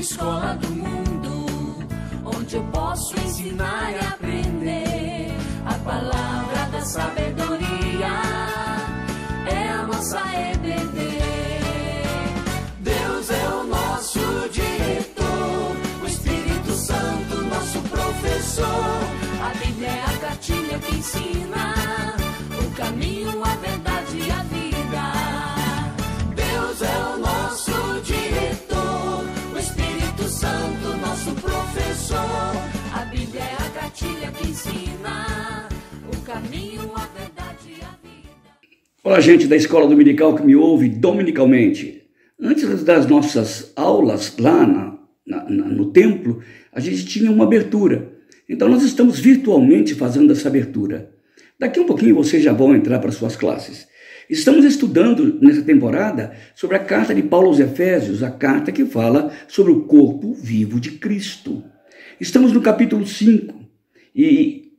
escola do mundo, onde eu posso ensinar e aprender. A palavra da sabedoria é a nossa EBD. Deus é o nosso diretor, o Espírito Santo nosso professor. A Bíblia é a cartilha que ensina o caminho, a verdade e a vida. Deus é o nosso diretor, o Espírito Santo nosso professor. A Bíblia é a cartilha que ensina o caminho, a verdade e a vida. Olá, gente da Escola Dominical que me ouve dominicalmente. Antes das nossas aulas lá no templo, a gente tinha uma abertura. Então nós estamos virtualmente fazendo essa abertura. Daqui um pouquinho vocês já vão entrar para suas classes. Estamos estudando nessa temporada sobre a carta de Paulo aos Efésios, a carta que fala sobre o corpo vivo de Cristo. Estamos no capítulo 5 e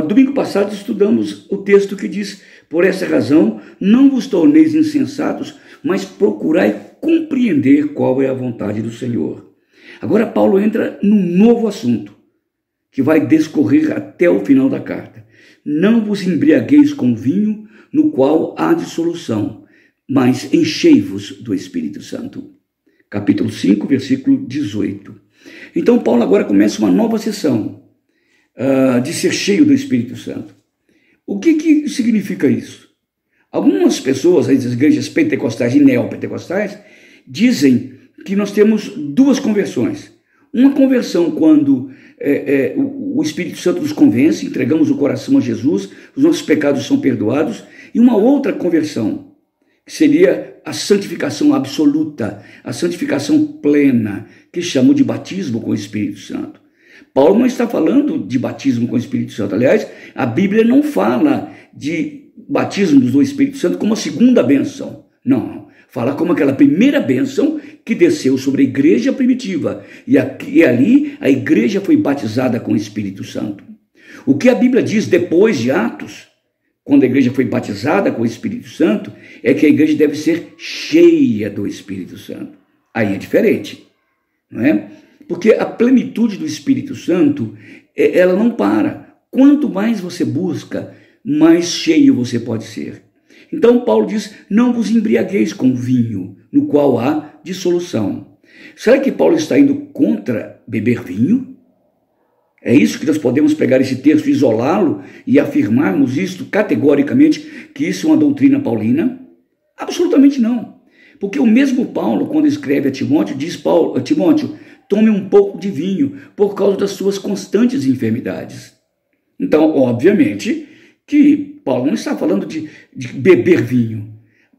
domingo passado estudamos o texto que diz: por essa razão não vos torneis insensatos, mas procurai compreender qual é a vontade do Senhor. Agora Paulo entra num novo assunto, que vai discorrer até o final da carta. Não vos embriagueis com vinho, no qual há dissolução, mas enchei-vos do Espírito Santo. Capítulo 5, versículo 18. Então Paulo agora começa uma nova sessão de ser cheio do Espírito Santo. O que significa isso? Algumas pessoas, as igrejas pentecostais e neopentecostais, dizem que nós temos duas conversões. Uma conversão quando o Espírito Santo nos convence, entregamos o coração a Jesus, os nossos pecados são perdoados, e uma outra conversão, que seria a santificação absoluta, a santificação plena, que chamam de batismo com o Espírito Santo. Paulo não está falando de batismo com o Espírito Santo. Aliás, a Bíblia não fala de batismo do Espírito Santo como a segunda bênção. Não, fala como aquela primeira bênção que desceu sobre a igreja primitiva. E ali a igreja foi batizada com o Espírito Santo. O que a Bíblia diz depois de Atos, quando a igreja foi batizada com o Espírito Santo, é que a igreja deve ser cheia do Espírito Santo. Aí é diferente, não é? Porque a plenitude do Espírito Santo, ela não para. Quanto mais você busca, mais cheio você pode ser. Então Paulo diz: não vos embriagueis com vinho, no qual há dissolução. Será que Paulo está indo contra beber vinho? É isso que nós podemos pegar esse texto, isolá-lo e afirmarmos isto categoricamente, que isso é uma doutrina paulina? Absolutamente não. Porque o mesmo Paulo, quando escreve a Timóteo, diz: Timóteo, tome um pouco de vinho por causa das suas constantes enfermidades. Então, obviamente, que Paulo não está falando de beber vinho.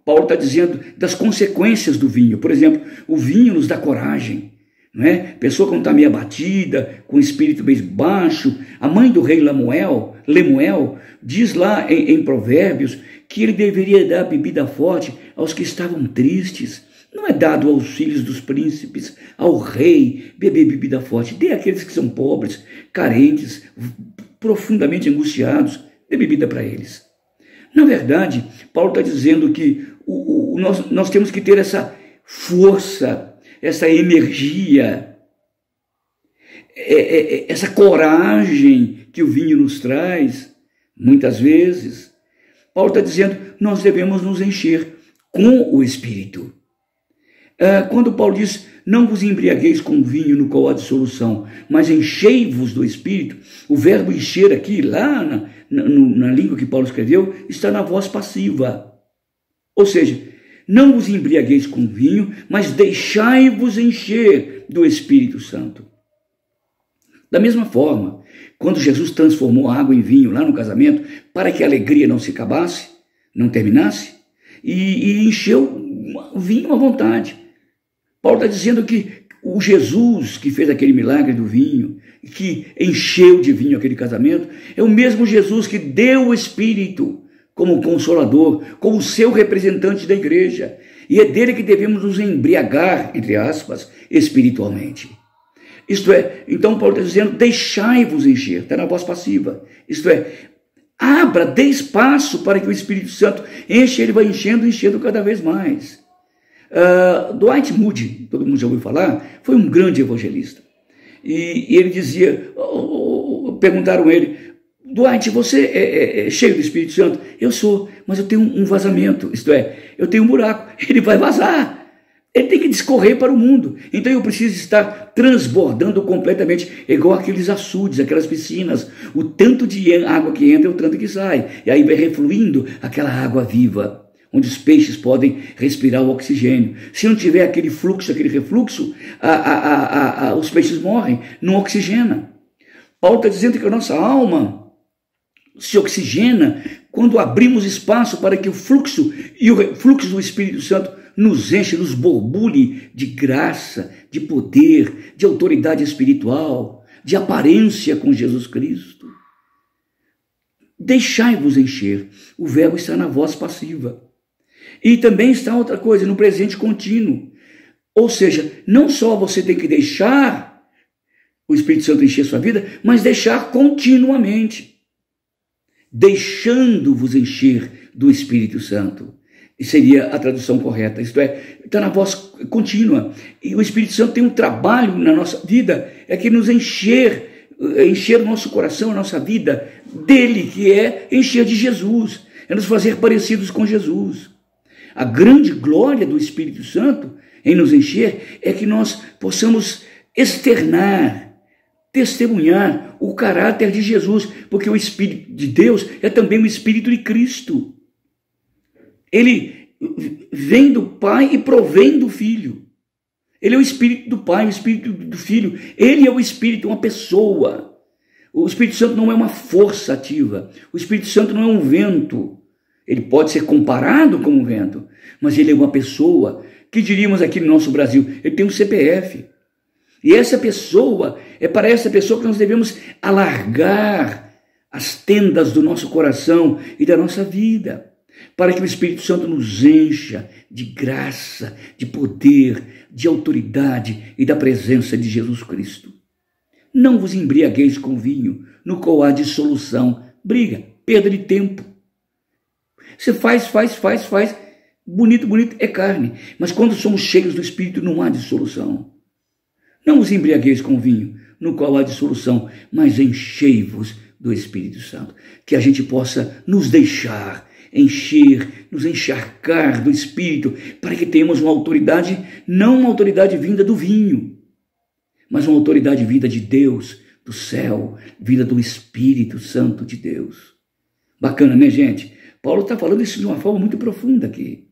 Paulo está dizendo das consequências do vinho. Por exemplo, o vinho nos dá coragem, não é? Pessoa quando está meio abatida, com o espírito meio baixo. A mãe do rei Lemuel diz lá em Provérbios que ele deveria dar bebida forte aos que estavam tristes. Não é dado aos filhos dos príncipes, ao rei, beber bebida forte. Dê àqueles que são pobres, carentes, profundamente angustiados, dê bebida para eles. Na verdade, Paulo está dizendo que nós temos que ter essa força, essa energia, essa coragem que o vinho nos traz, muitas vezes. Paulo está dizendo, nós devemos nos encher com o Espírito. Quando Paulo diz, não vos embriagueis com vinho no qual há dissolução, mas enchei-vos do Espírito, o verbo encher aqui, lá na língua que Paulo escreveu, está na voz passiva. Ou seja, não vos embriagueis com vinho, mas deixai-vos encher do Espírito Santo. Da mesma forma, quando Jesus transformou a água em vinho lá no casamento, para que a alegria não se acabasse, não terminasse, e encheu o vinho à vontade. Paulo está dizendo que o Jesus que fez aquele milagre do vinho, que encheu de vinho aquele casamento, é o mesmo Jesus que deu o Espírito como consolador, como seu representante da igreja. E é dele que devemos nos embriagar, entre aspas, espiritualmente. Isto é, então Paulo está dizendo, deixai-vos encher, está na voz passiva. Isto é, abra, dê espaço para que o Espírito Santo enche, ele vai enchendo cada vez mais. Dwight Moody, todo mundo já ouviu falar, foi um grande evangelista. E ele dizia, perguntaram a ele, Dwight, você é cheio do Espírito Santo? Eu sou, mas eu tenho um vazamento, isto é, eu tenho um buraco, ele vai vazar. Ele tem que discorrer para o mundo. Então eu preciso estar transbordando completamente, igual aqueles açudes, aquelas piscinas. O tanto de água que entra é o tanto que sai. E aí vai refluindo aquela água viva, onde os peixes podem respirar o oxigênio. Se não tiver aquele fluxo, aquele refluxo, os peixes morrem, não oxigena. Paulo está dizendo que a nossa alma se oxigena quando abrimos espaço para que o fluxo e o refluxo do Espírito Santo nos enche, nos borbulhe de graça, de poder, de autoridade espiritual, de aparência com Jesus Cristo. Deixai-vos encher. O verbo está na voz passiva. E também está outra coisa, no presente contínuo. Ou seja, não só você tem que deixar o Espírito Santo encher sua vida, mas deixar continuamente. Deixando-vos encher do Espírito Santo. E seria a tradução correta, isto é, está na voz contínua. E o Espírito Santo tem um trabalho na nossa vida, é que nos encher o nosso coração, a nossa vida dele, que é encher de Jesus, é nos fazer parecidos com Jesus. A grande glória do Espírito Santo em nos encher é que nós possamos externar, testemunhar o caráter de Jesus, porque o Espírito de Deus é também o Espírito de Cristo. Ele vem do Pai e provém do Filho. Ele é o Espírito do Pai, o Espírito do Filho. Ele é o Espírito, uma pessoa. O Espírito Santo não é uma força ativa. O Espírito Santo não é um vento. Ele pode ser comparado com um vento, mas ele é uma pessoa, que diríamos aqui no nosso Brasil, ele tem um CPF. E essa pessoa, é para essa pessoa que nós devemos alargar as tendas do nosso coração e da nossa vida, para que o Espírito Santo nos encha de graça, de poder, de autoridade e da presença de Jesus Cristo. Não vos embriagueis com vinho, no qual há dissolução, briga, perda de tempo. Você faz, bonito, é carne. Mas quando somos cheios do Espírito, não há dissolução. Não vos embriagueis com vinho, no qual há dissolução, mas enchei-vos do Espírito Santo. Que a gente possa nos deixar encher, nos encharcar do Espírito, para que tenhamos uma autoridade, não uma autoridade vinda do vinho, mas uma autoridade vinda de Deus, do céu, vinda do Espírito Santo de Deus. Bacana, né, gente? Paulo está falando isso de uma forma muito profunda aqui.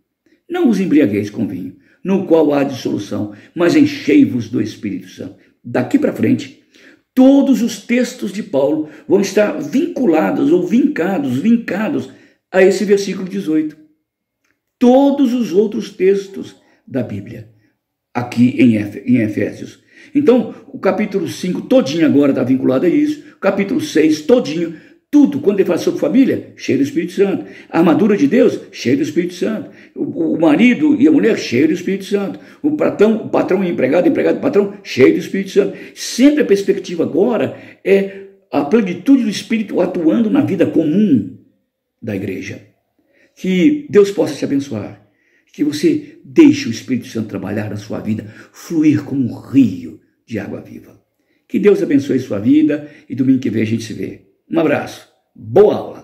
Não os embriagueis com vinho, no qual há dissolução, mas enchei-vos do Espírito Santo. Daqui para frente, todos os textos de Paulo vão estar vinculados ou vincados a esse versículo 18. Todos os outros textos da Bíblia, aqui em Efésios. Então, o capítulo 5 todinho agora está vinculado a isso, o capítulo 6 todinho, tudo, quando ele fala sobre família, cheio do Espírito Santo. A armadura de Deus, cheio do Espírito Santo. O marido e a mulher, cheio do Espírito Santo. O patrão e empregado e patrão, cheio do Espírito Santo. Sempre a perspectiva agora é a plenitude do Espírito atuando na vida comum da igreja. Que Deus possa te abençoar. Que você deixe o Espírito Santo trabalhar na sua vida, fluir como um rio de água viva. Que Deus abençoe sua vida e domingo que vem a gente se vê. Um abraço. Boa aula.